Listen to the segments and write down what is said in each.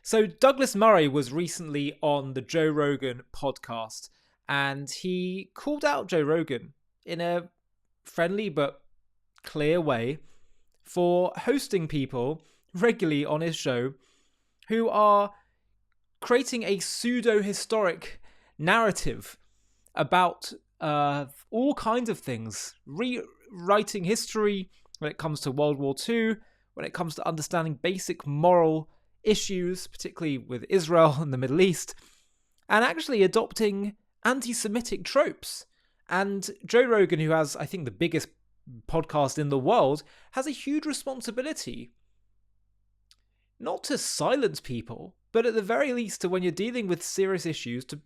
So Douglas Murray was recently on the Joe Rogan podcast, and he called out Joe Rogan in a friendly but clear way for hosting people regularly on his show who are creating a pseudo-historic narrative about all kinds of things, rewriting history when it comes to World War II, when it comes to understanding basic moral issues, particularly with Israel and the Middle East, and actually adopting anti-Semitic tropes. And Joe Rogan, who has, I think, the biggest podcast in the world, has a huge responsibility not to silence people, but at the very least to, when you're dealing with serious issues, to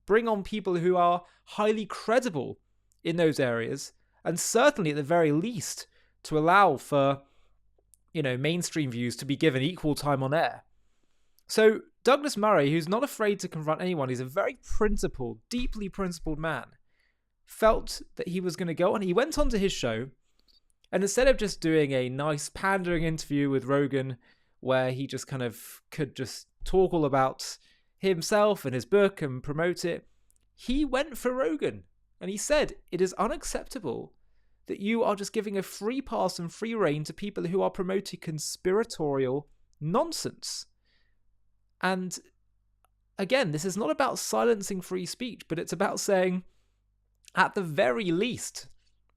bring on people who are highly credible in those areas, and certainly at the very least to allow for, mainstream views to be given equal time on air. So Douglas Murray, who's not afraid to confront anyone, he's a very principled, deeply principled man, felt that he was going to go on. He went onto his show, and instead of just doing a nice pandering interview with Rogan, where he just kind of could just talk all about himself and his book and promote it, he went for Rogan. And he said, it is unacceptable that you are just giving a free pass and free rein to people who are promoting conspiratorial nonsense. And again, this is not about silencing free speech, but it's about saying, at the very least,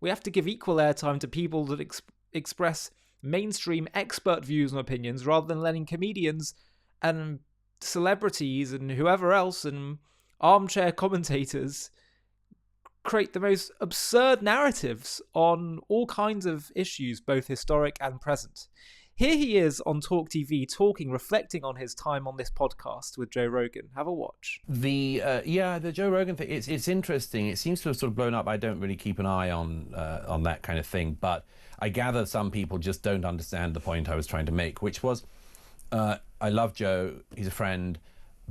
we have to give equal airtime to people that express mainstream expert views and opinions, rather than letting comedians and celebrities and whoever else and armchair commentators create the most absurd narratives on all kinds of issues, both historic and present. Here he is on Talk TV talking, reflecting on his time on this podcast with Joe Rogan. Have a watch. The Joe Rogan thing, it's interesting. It seems to have sort of blown up. I don't really keep an eye on that kind of thing, but I gather some people just don't understand the point I was trying to make, which was, I love Joe, he's a friend,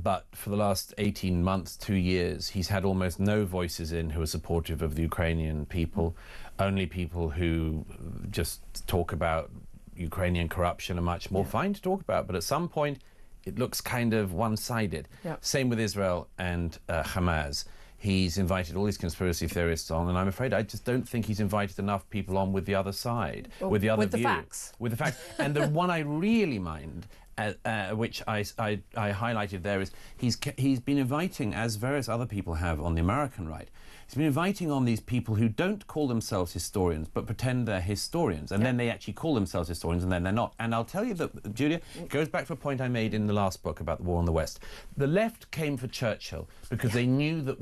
but for the last 18 months, 2 years, he's had almost no voices in who are supportive of the Ukrainian people, only people who just talk about Ukrainian corruption are much more fine to talk about, but at some point it looks kind of one-sided. Same with Israel and Hamas. He's invited all these conspiracy theorists on, and I'm afraid I just don't think he's invited enough people on with the other side, with the other view. With the facts. And the one I really mind, which I highlighted there, is he's been inviting, as various other people have on the American right, he's been inviting on these people who don't call themselves historians, but pretend they're historians, and then they actually call themselves historians, and then they're not. And I'll tell you that, Julia, it goes back to a point I made in the last book about the war in the West. The left came for Churchill because they knew that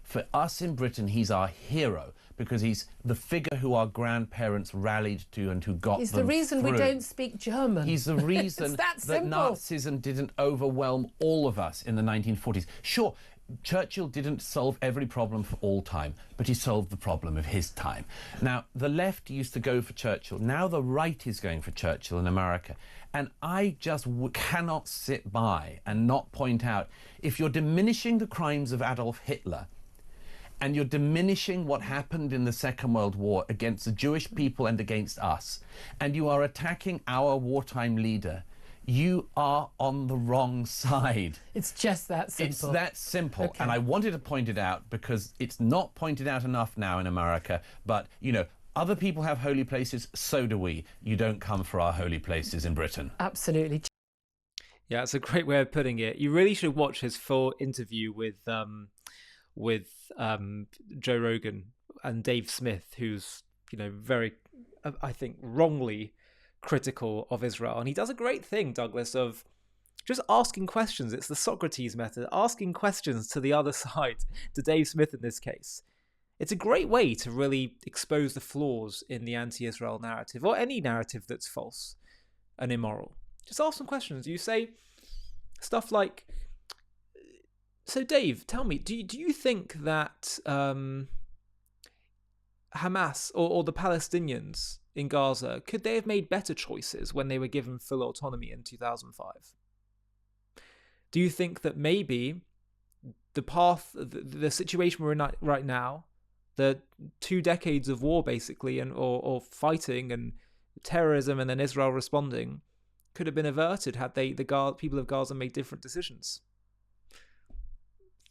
for us in Britain, he's our hero, because he's the figure who our grandparents rallied to and who got them He's the reason through. we don't speak German. He's the reason that Nazism didn't overwhelm all of us in the 1940s. Sure, Churchill didn't solve every problem for all time, but he solved the problem of his time. Now, the left used to go for Churchill. Now the right is going for Churchill in America. And I just cannot sit by and not point out, if you're diminishing the crimes of Adolf Hitler, and you're diminishing what happened in the Second World War against the Jewish people and against us, and you are attacking our wartime leader, you are on the wrong side. It's just that simple. It's that simple. Okay. And I wanted to point it out because it's not pointed out enough now in America. But, other people have holy places, so do we. You don't come for our holy places in Britain. Absolutely. Yeah, it's a great way of putting it. You really should watch his full interview with Joe Rogan and Dave Smith, who's, very, I think, wrongly critical of Israel. And he does a great thing, Douglas, of just asking questions. It's the Socrates method, asking questions to the other side, to Dave Smith in this case. It's a great way to really expose the flaws in the anti-Israel narrative, or any narrative that's false and immoral. Just ask some questions. You say stuff like, so Dave, tell me, do you think that Hamas or the Palestinians in Gaza, could they have made better choices when they were given full autonomy in 2005? Do you think that maybe the path, the situation we're in right now, the 2 decades of war basically, or fighting and terrorism and then Israel responding, could have been averted had the people of Gaza made different decisions.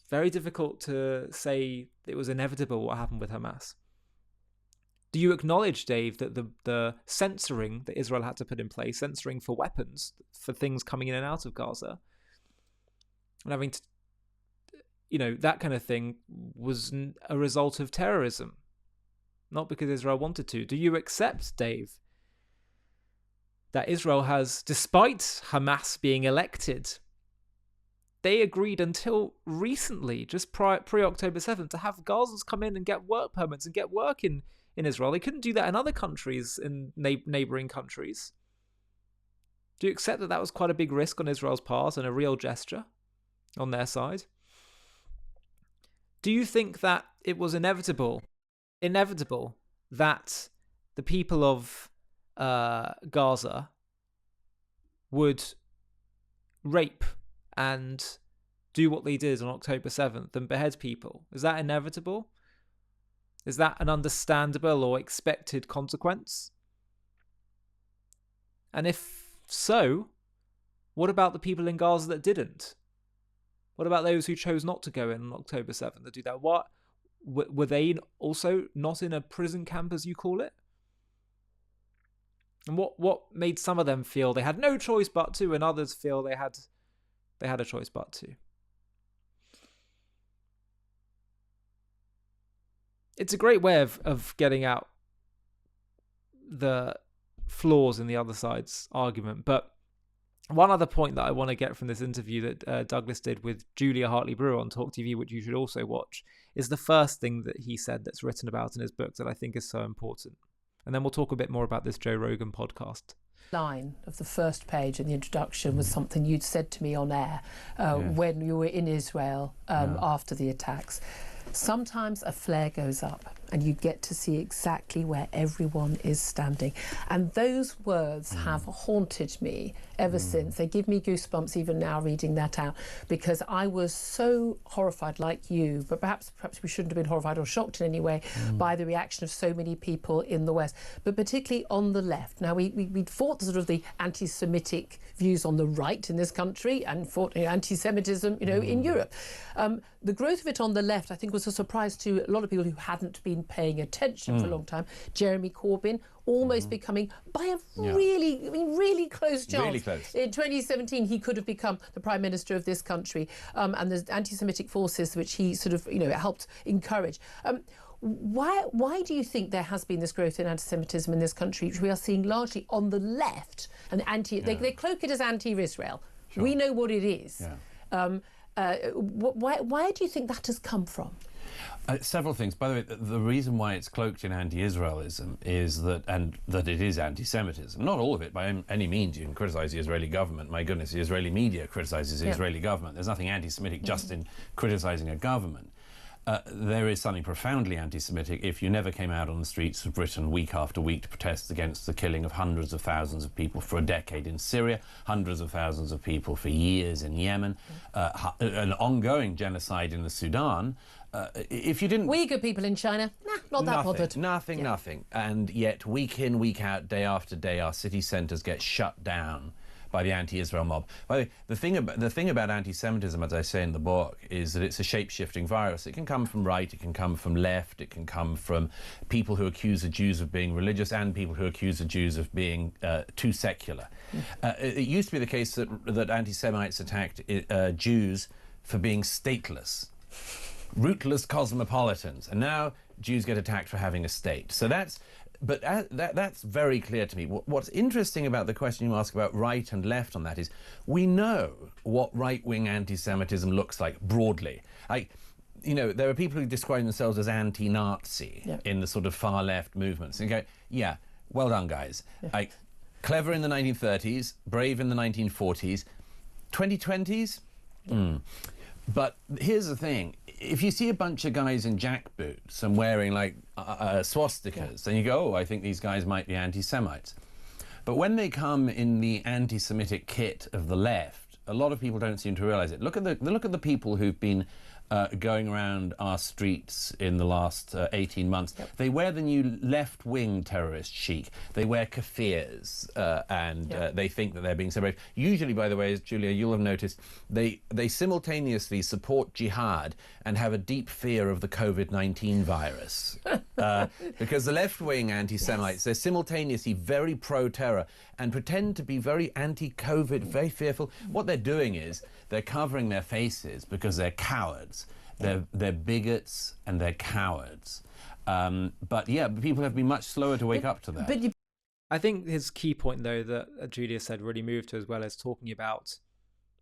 Very difficult to say it was inevitable what happened with Hamas. Do you acknowledge, Dave, that the censoring that Israel had to put in place, censoring for weapons, for things coming in and out of Gaza, and having to, that kind of thing was a result of terrorism, not because Israel wanted to? Do you accept, Dave, that Israel has, despite Hamas being elected, they agreed until recently, just pre-October 7th, to have Gazans come in and get work permits and get work in Israel? They couldn't do that in other countries, in neighbouring countries. Do you accept that was quite a big risk on Israel's part and a real gesture on their side? Do you think that it was inevitable that the people of Gaza would rape and do what they did on October 7th and behead people? Is that inevitable? Is that an understandable or expected consequence? And if so, what about the people in Gaza that didn't? What about those who chose not to go in on October 7th to do that? What were they also not in a prison camp, as you call it? And what made some of them feel they had no choice but to, and others feel they had a choice but to? It's a great way of getting out the flaws in the other side's argument. But one other point that I want to get from this interview that Douglas did with Julia Hartley-Brewer on Talk TV, which you should also watch, is the first thing that he said that's written about in his book that I think is so important. And then we'll talk a bit more about this Joe Rogan podcast. Line of the first page in the introduction was something you'd said to me on air when you were in Israel after the attacks. Sometimes a flare goes up and you get to see exactly where everyone is standing. And those words have haunted me ever since. They give me goosebumps even now reading that out, because I was so horrified, like you, but perhaps we shouldn't have been horrified or shocked in any way by the reaction of so many people in the West, but particularly on the left. Now, we'd fought sort of the anti-Semitic views on the right in this country and fought anti-Semitism, in Europe. The growth of it on the left, I think, was a surprise to a lot of people who hadn't been paying attention for a long time. Jeremy Corbyn almost becoming, by a really close chance. Really close. In 2017, he could have become the Prime Minister of this country, and the anti-Semitic forces which he sort of, helped encourage. Why do you think there has been this growth in anti-Semitism in this country, which we are seeing largely on the left, and they cloak it as anti-Israel? Sure. We know what it is. Yeah. Why do you think that has come from? Several things. By the way, the reason why it's cloaked in anti-Israelism is that it is anti-Semitism. Not all of it, by any means. You can criticise the Israeli government. My goodness, the Israeli media criticises the Israeli government. There's nothing anti-Semitic just in criticising a government. There is something profoundly anti-Semitic if you never came out on the streets of Britain week after week to protest against the killing of hundreds of thousands of people for a decade in Syria, hundreds of thousands of people for years in Yemen, an ongoing genocide in the Sudan. If you didn't... Uyghur people in China, not that bothered. Nothing. And yet, week in, week out, day after day, our city centres get shut down by the anti-Israel mob. By the way, the thing about anti-Semitism, as I say in the book, is that it's a shape-shifting virus. It can come from right, it can come from left, it can come from people who accuse the Jews of being religious and people who accuse the Jews of being too secular. It used to be the case that anti-Semites attacked Jews for being stateless, rootless cosmopolitans, and now Jews get attacked for having a state. So that's very clear to me. What's interesting about the question you ask about right and left on that is we know what right-wing anti-Semitism looks like broadly. There are people who describe themselves as anti-Nazi in the sort of far-left movements. And you go, yeah, well done, guys. Clever in the 1930s, brave in the 1940s, 2020s? But here's the thing. If you see a bunch of guys in jackboots and wearing swastikas, then you go, oh, I think these guys might be anti-Semites. But when they come in the anti-Semitic kit of the left, a lot of people don't seem to realise it. Look at the people who've been going around our streets in the last 18 months. Yep. They wear the new left-wing terrorist chic. They wear kafirs and they think that they're being celebrated. Usually, by the way, as Julia, you'll have noticed, they simultaneously support jihad and have a deep fear of the COVID-19 virus. Because the left-wing anti-Semites, they're simultaneously very pro-terror and pretend to be very anti-COVID, very fearful. What they're doing is they're covering their faces because they're cowards. They're bigots and they're cowards. But yeah, people have been much slower to wake up to that. I think his key point, though, that Julia said really moved her, as well as talking about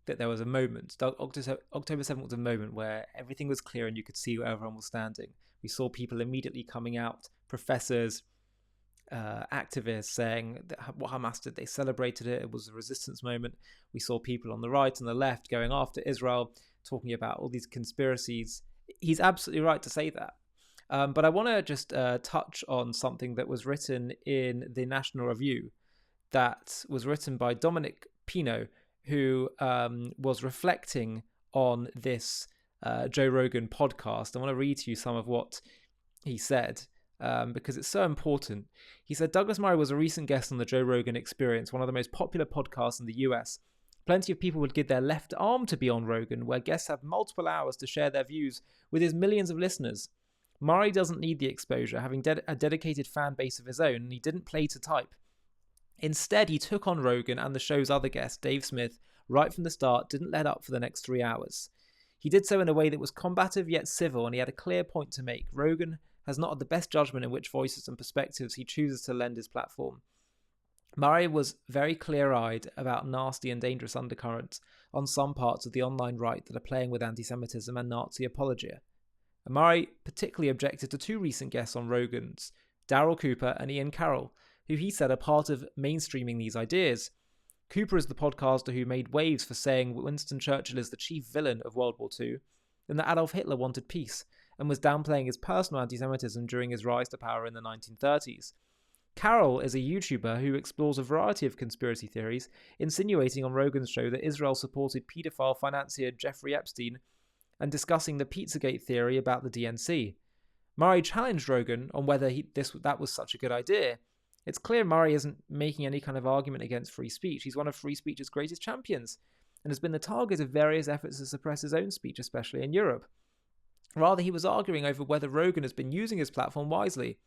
that there was a moment. October 7th was a moment where everything was clear and you could see where everyone was standing. We saw people immediately coming out, professors, activists saying that what Hamas did, they celebrated it. It was a resistance moment. We saw people on the right and the left going after Israel, talking about all these conspiracies. He's absolutely right to say that. But I want to just touch on something that was written in the National Review, that was written by Dominic Pino, who was reflecting on this Joe Rogan podcast. I want to read to you some of what he said, because it's so important. He said, Douglas Murray was a recent guest on the Joe Rogan Experience, one of the most popular podcasts in the US. Plenty of people would give their left arm to be on Rogan, where guests have multiple hours to share their views with his millions of listeners. Murray doesn't need the exposure, having a dedicated fan base of his own, and he didn't play to type. Instead, he took on Rogan and the show's other guest, Dave Smith, right from the start, didn't let up for the next 3 hours. He did so in a way that was combative yet civil, and he had a clear point to make. Rogan has not had the best judgment in which voices and perspectives he chooses to lend his platform. Murray was very clear-eyed about nasty and dangerous undercurrents on some parts of the online right that are playing with anti-Semitism and Nazi apologia. And Murray particularly objected to two recent guests on Rogan's, Daryl Cooper and Ian Carroll, who he said are part of mainstreaming these ideas. Cooper is the podcaster who made waves for saying Winston Churchill is the chief villain of World War II, and that Adolf Hitler wanted peace, and was downplaying his personal anti-Semitism during his rise to power in the 1930s. Carroll is a YouTuber who explores a variety of conspiracy theories, insinuating on Rogan's show that Israel supported paedophile financier Jeffrey Epstein, and discussing the Pizzagate theory about the DNC. Murray challenged Rogan on whether that was such a good idea. It's clear Murray isn't making any kind of argument against free speech. He's one of free speech's greatest champions, and has been the target of various efforts to suppress his own speech, especially in Europe. Rather, he was arguing over whether Rogan has been using his platform wisely.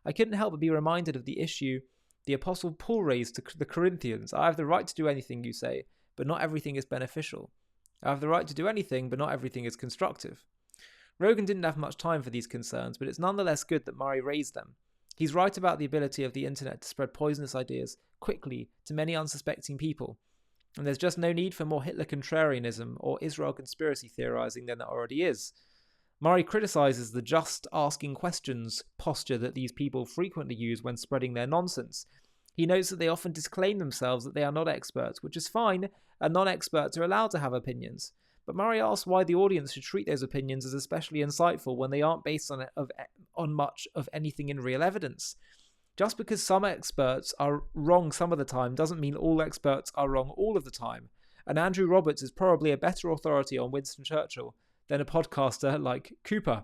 I couldn't help but be reminded of the issue the Apostle Paul raised to the Corinthians. I have the right to do anything, you say, but not everything is beneficial. I have the right to do anything, but not everything is constructive. Rogan didn't have much time for these concerns, but it's nonetheless good that Murray raised them. He's right about the ability of the internet to spread poisonous ideas quickly to many unsuspecting people, and there's just no need for more Hitler contrarianism or Israel conspiracy theorizing than there already is. Murray criticizes the just asking questions posture that these people frequently use when spreading their nonsense. He notes that they often disclaim themselves that they are not experts, which is fine, and non-experts are allowed to have opinions. But Murray asks why the audience should treat those opinions as especially insightful when they aren't based on much of anything in real evidence. Just because some experts are wrong some of the time doesn't mean all experts are wrong all of the time. And Andrew Roberts is probably a better authority on Winston Churchill than a podcaster like Cooper.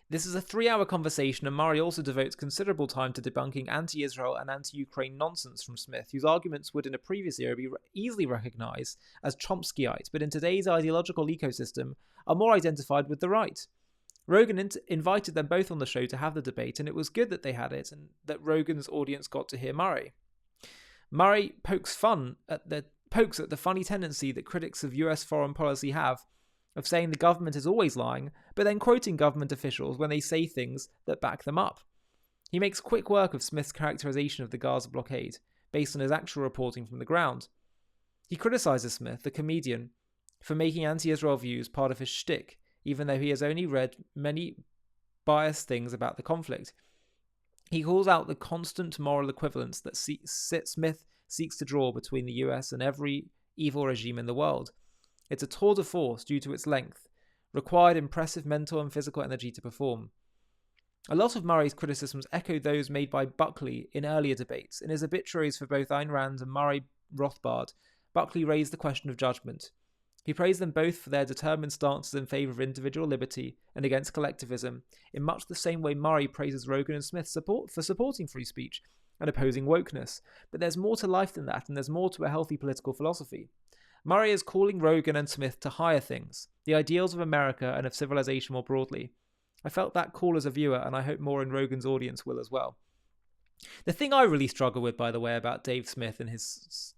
This is a 3-hour conversation, and Murray also devotes considerable time to debunking anti-Israel and anti-Ukraine nonsense from Smith, whose arguments would in a previous era be easily recognised as Chomskyite, but in today's ideological ecosystem are more identified with the right. Rogan invited them both on the show to have the debate, and it was good that they had it and that Rogan's audience got to hear Murray. Murray pokes at the funny tendency that critics of US foreign policy have of saying the government is always lying, but then quoting government officials when they say things that back them up. He makes quick work of Smith's characterization of the Gaza blockade, based on his actual reporting from the ground. He criticizes Smith, the comedian, for making anti-Israel views part of his shtick, even though he has only read many biased things about the conflict. He calls out the constant moral equivalence that Smith seeks to draw between the US and every evil regime in the world. It's a tour de force due to its length, required impressive mental and physical energy to perform. A lot of Murray's criticisms echo those made by Buckley in earlier debates. In his obituaries for both Ayn Rand and Murray Rothbard, Buckley raised the question of judgment. He praised them both for their determined stances in favour of individual liberty and against collectivism, in much the same way Murray praises Rogan and Smith for supporting free speech and opposing wokeness. But there's more to life than that, and there's more to a healthy political philosophy. Murray is calling Rogan and Smith to higher things, the ideals of America and of civilization more broadly. I felt that call as a viewer, and I hope more in Rogan's audience will as well. The thing I really struggle with, by the way, about Dave Smith and his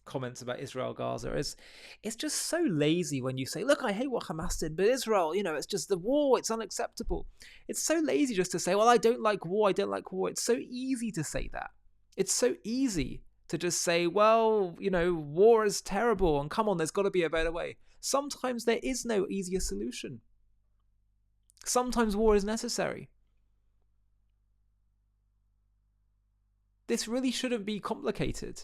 comments about Israel Gaza is it's just so lazy when you say, look, I hate what Hamas did, but Israel, it's just the war, it's unacceptable. It's so lazy just to say, well, I don't like war. It's so easy to say that. It's so easy to just say, well, war is terrible and come on, there's got to be a better way. Sometimes there is no easier solution. Sometimes war is necessary. This really shouldn't be complicated.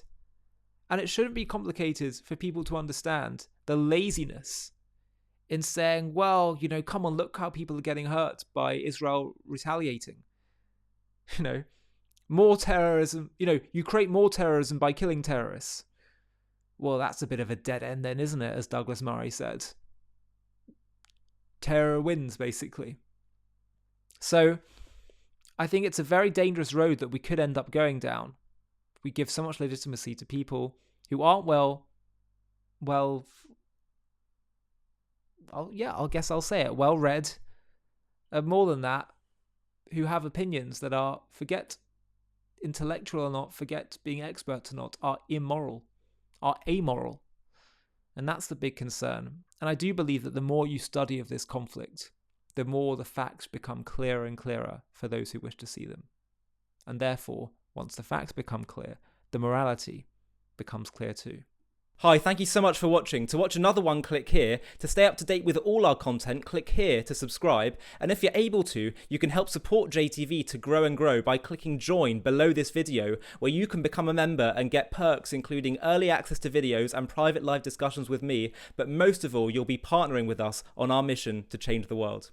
And it shouldn't be complicated for people to understand the laziness in saying, well, come on, look how people are getting hurt by Israel retaliating. More terrorism, you create more terrorism by killing terrorists. Well, that's a bit of a dead end then, isn't it? As Douglas Murray said. Terror wins, basically. So I think it's a very dangerous road that we could end up going down. We give so much legitimacy to people who aren't I guess I'll say it, well read, and more than that, who have opinions that are, forget intellectual or not, forget being experts or not, are immoral, are amoral. And that's the big concern. And I do believe that the more you study of this conflict, the more the facts become clearer and clearer for those who wish to see them. And therefore, once the facts become clear, the morality becomes clear too. Hi, thank you so much for watching. To watch another one, click here. To stay up to date with all our content, click here to subscribe. And if you're able to, you can help support JTV to grow and grow by clicking join below this video, where you can become a member and get perks including early access to videos and private live discussions with me. But most of all, you'll be partnering with us on our mission to change the world.